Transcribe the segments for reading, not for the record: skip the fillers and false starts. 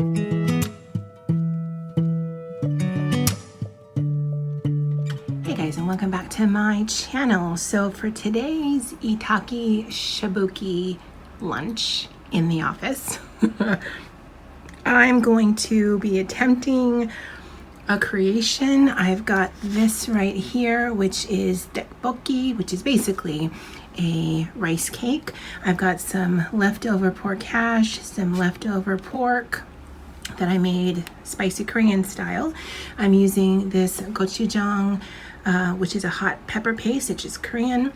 Hey guys, and welcome back to my channel. So for today's Itaki Shabuki lunch in the office, I'm going to be attempting a creation. I've got this right here, which is Tteokboki, which is basically a rice cake. I've got some leftover pork hash, some leftover pork that I made spicy Korean style. I'm using this gochujang, which is a hot pepper paste, which is Korean.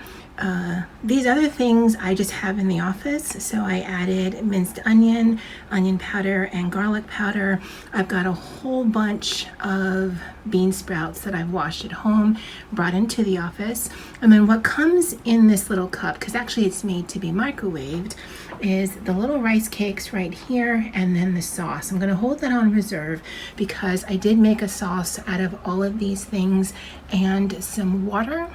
These other things I just have in the office, so I added minced onion, onion powder, and garlic powder. I've got a whole bunch of bean sprouts that I've washed at home, brought into the office. And then what comes in this little cup, because actually it's made to be microwaved, is the little rice cakes right here, and then the sauce. I'm going to hold that on reserve because I did make a sauce out of all of these things and some water,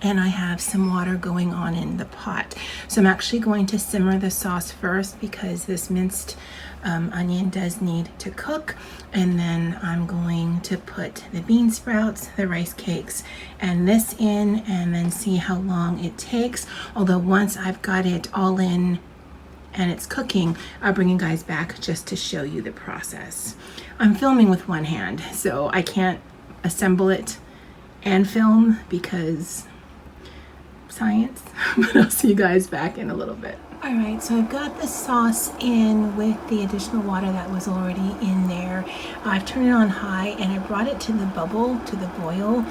and I have some water going on in the pot. So I'm actually going to simmer the sauce first because this minced onion does need to cook, and then I'm going to put the bean sprouts, the rice cakes, and this in, and then see how long it takes. Although once I've got it all in and it's cooking, I'll bring you guys back just to show you the process. I'm filming with one hand, so I can't assemble it and film because science, but I'll see you guys back in a little bit. All right, so I've got the sauce in with the additional water that was already in there. I've turned it on high and I brought it to the bubble, to the boil,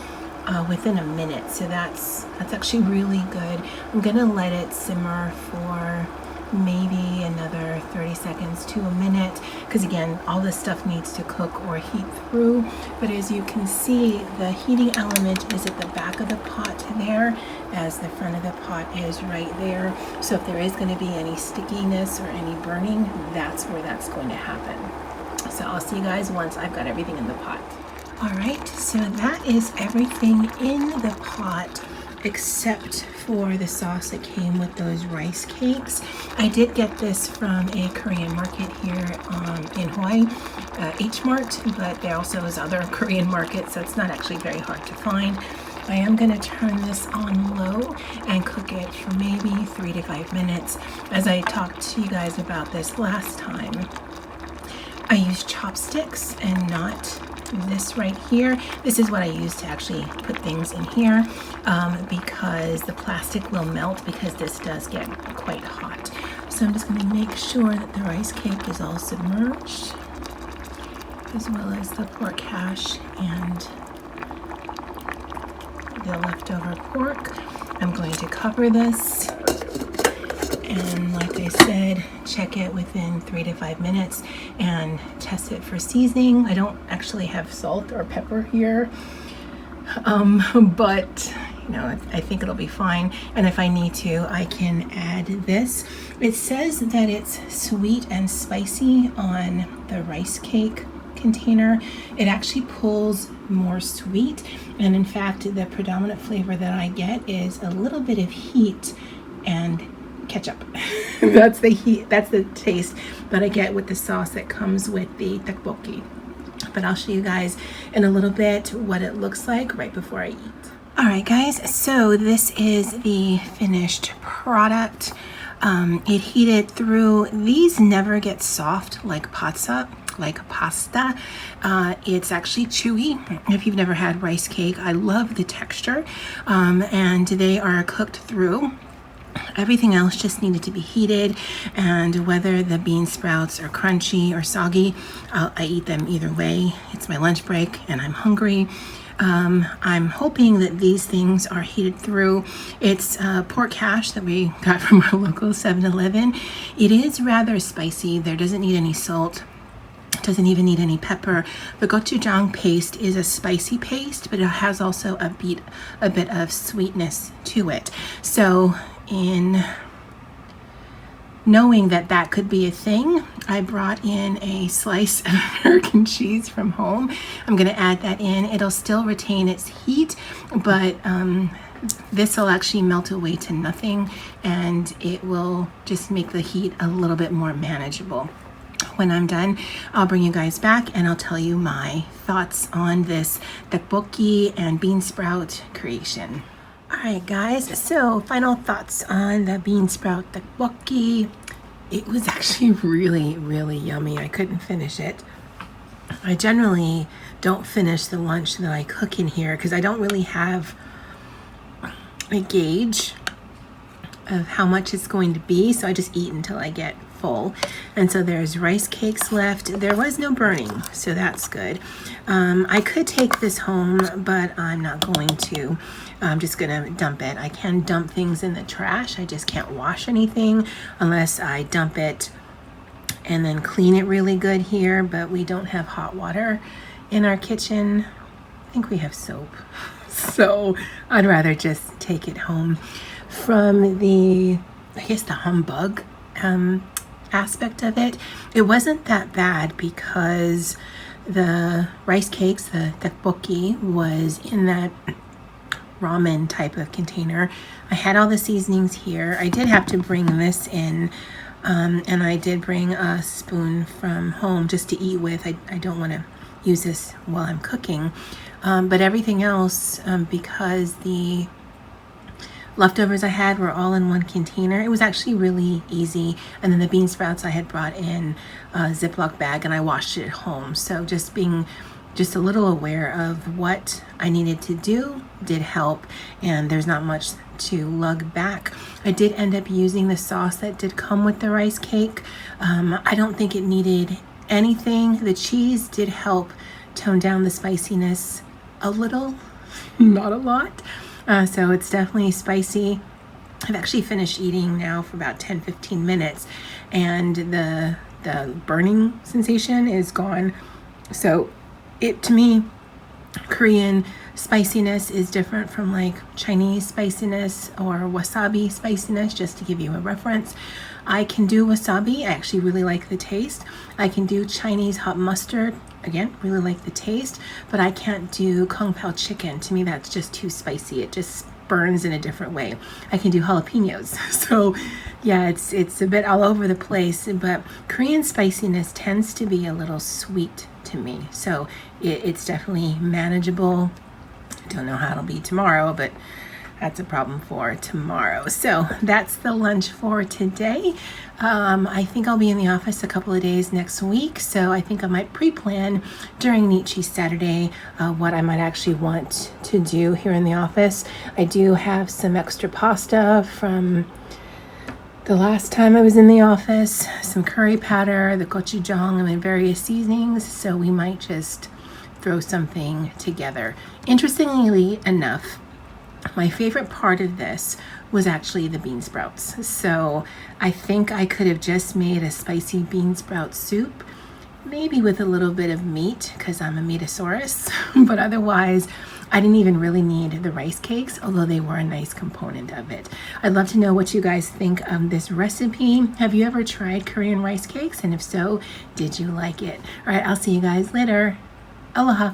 within a minute. So that's actually really good. I'm gonna let it simmer for maybe another 30 seconds to a minute, because again, all this stuff needs to cook or heat through. But as you can see, the heating element is at the back of the pot there, as the front of the pot is right there. So if there is going to be any stickiness or any burning, that's where that's going to happen. So I'll see you guys once I've got everything in the pot. All right, so that is everything in the pot except for the sauce that came with those rice cakes. I did get this from a Korean market here in Hawaii, H Mart, but there also is other Korean markets, so it's not actually very hard to find. I am going to turn this on low and cook it for maybe 3 to 5 minutes. As I talked to you guys about this last time, I use chopsticks and not this right here. This is what I use to actually put things in here, because the plastic will melt because this does get quite hot. So I'm just going to make sure that the rice cake is all submerged, as well as the pork hash and the leftover pork. I'm going to cover this, and like I said, check it within 3 to 5 minutes and test it for seasoning. I don't actually have salt or pepper here, but you know, I think it'll be fine. And if I need to, I can add this. It says that it's sweet and spicy on the rice cake container. It actually pulls more sweet, and in fact, the predominant flavor that I get is a little bit of heat and ketchup. That's the heat, that's the taste that I get with the sauce that comes with the tteokboki. But I'll show you guys in a little bit what it looks like right before I eat. All right guys, so this is the finished product. It heated through. These never get soft like pasta. It's actually chewy. If you've never had rice cake, I love the texture, and they are cooked through. Everything else just needed to be heated, and whether the bean sprouts are crunchy or soggy, I eat them either way. It's my lunch break and I'm hungry. I'm hoping that these things are heated through. It's pork hash that we got from our local 7-Eleven. It is rather spicy. There doesn't need any salt. Doesn't even need any pepper. The gochujang paste is a spicy paste, but it has also a bit of sweetness to it. So in knowing that that could be a thing, I brought in a slice of American cheese from home. I'm going to add that in. It'll still retain its heat, but this will actually melt away to nothing, and it will just make the heat a little bit more manageable. when I'm done, I'll bring you guys back and I'll tell you my thoughts on this tteokboki and bean sprout creation. Alright guys, so final thoughts on the bean sprout tteokboki. It was actually really yummy. I couldn't finish it. I generally don't finish the lunch that I cook in here because I don't really have a gauge of how much it's going to be, so I just eat until I get full. And so there's rice cakes left. There was no burning, so that's good. I could take this home, but I'm not going to. I'm just gonna dump it. I can dump things in the trash. I just can't wash anything unless I dump it and then clean it really good here, but we don't have hot water in our kitchen. I think we have soap. So I'd rather just take it home. From the, I guess the humbug aspect of it, it wasn't that bad because the rice cakes, the tteokboki, was in that ramen type of container. I had all the seasonings here. I did have to bring this in, and I did bring a spoon from home just to eat with. I don't want to use this while I'm cooking, but everything else, because the leftovers I had were all in one container, it was actually really easy. And then the bean sprouts I had brought in a Ziploc bag and I washed it at home. So just being just a little aware of what I needed to do did help, and there's not much to lug back. I did end up using the sauce that did come with the rice cake. I don't think it needed anything. The cheese did help tone down the spiciness a little, not a lot. So it's definitely spicy. I've actually finished eating now for about 10-15 minutes, and the burning sensation is gone. So to me, Korean spiciness is different from like Chinese spiciness or wasabi spiciness, just to give you a reference. I can do wasabi. I actually really like the taste. I can do Chinese hot mustard. Again, really like the taste, but I can't do Kung Pao chicken. To me, that's just too spicy. It just burns in a different way. I can do jalapenos. So yeah, it's a bit all over the place, but Korean spiciness tends to be a little sweet to me. So it's definitely manageable. I don't know how it'll be tomorrow, but that's a problem for tomorrow. So that's the lunch for today. I think I'll be in the office a couple of days next week, so I think I might pre-plan during Nietzsche Saturday what I might actually want to do here in the office. I do have some extra pasta from the last time I was in the office, some curry powder, the gochujang, and various seasonings, so we might just throw something together. Interestingly enough, my favorite part of this was actually the bean sprouts. So I think I could have just made a spicy bean sprout soup, maybe with a little bit of meat because I'm a meatosaurus, but otherwise I didn't even really need the rice cakes, although they were a nice component of it. I'd love to know what you guys think of this recipe. Have you ever tried Korean rice cakes? And if so, did you like it? All right, I'll see you guys later. Aloha.